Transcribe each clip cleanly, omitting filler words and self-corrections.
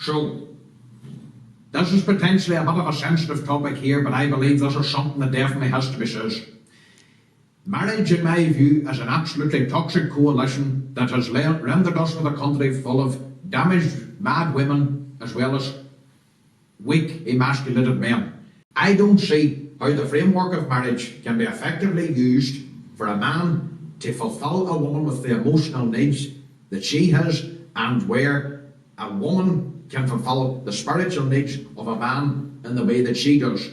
So, this is potentially a bit of a sensitive topic here, but I believe this is something that definitely has to be said. Marriage, in my view, is an absolutely toxic coalition that has rendered us with a country full of damaged, mad women as well as weak, emasculated men. I don't see how the framework of marriage can be effectively used for a man to fulfill a woman with the emotional needs that she has, and where a woman can fulfill the spiritual needs of a man in the way that she does.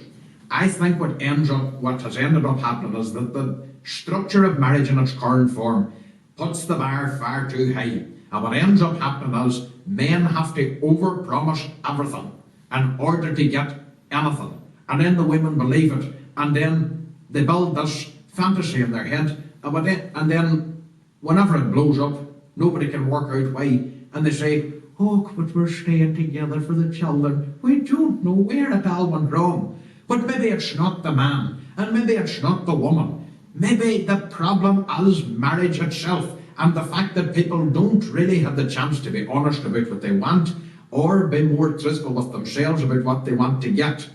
I think what has ended up happening is that the structure of marriage in its current form puts the bar far too high. And what ends up happening is men have to overpromise everything in order to get anything. And then the women believe it. And then they build this fantasy in their head. And then whenever it blows up, nobody can work out why. And they say, oh, but we're staying together for the children. We don't know where it all went wrong. But maybe it's not the man, and maybe it's not the woman. Maybe the problem is marriage itself, and the fact that people don't really have the chance to be honest about what they want, or be more truthful with themselves about what they want to get.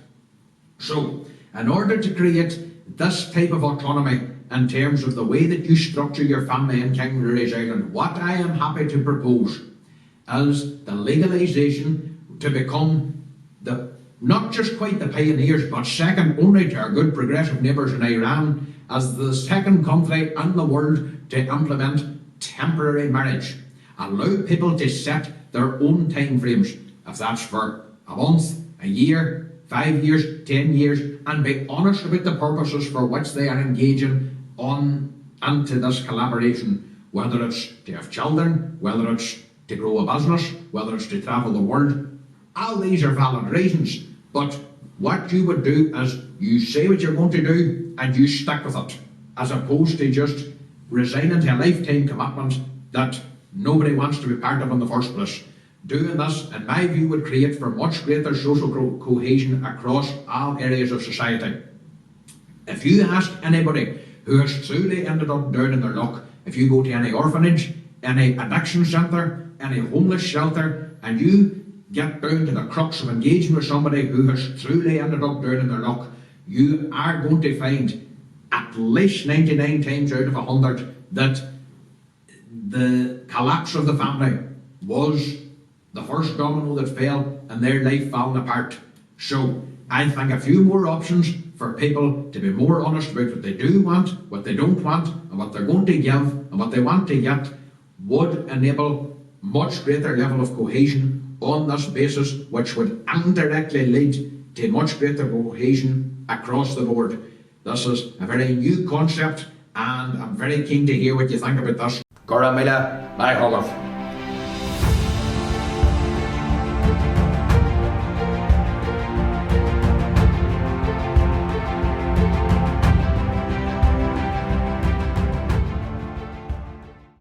So, in order to create this type of autonomy in terms of the way that you structure your family in King Ruairi'S Island, what I am happy to propose is the legalisation to become not just quite the pioneers, but second only to our good progressive neighbours in Iran, as the second country in the world to implement temporary marriage. Allow people to set their own time frames, if that's for a month, a year, 5 years, 10 years, and be honest about the purposes for which they are engaging on into this collaboration, whether it's to have children, whether it's to grow a business, whether it's to travel the world. All these are valid reasons, but what you would do is you say what you're going to do and you stick with it, as opposed to just resigning to a lifetime commitment that nobody wants to be part of in the first place. Doing this, in my view, would create for much greater social cohesion across all areas of society. If you ask anybody who has truly ended up down in their luck, if you go to any orphanage, any addiction centre, any homeless shelter, and you get down to the crux of engaging with somebody who has truly ended up down in their luck, you are going to find at least 99 times out of 100 that the collapse of the family was the first domino that fell and their life falling apart. So I think a few more options for people to be more honest about what they do want, what they don't want, and what they're going to give and what they want to get would enable much greater level of cohesion on this basis, which would indirectly lead to much greater cohesion across the board. This is a very new concept, and I'm very keen to hear what you think about this. Goramila, my Holland.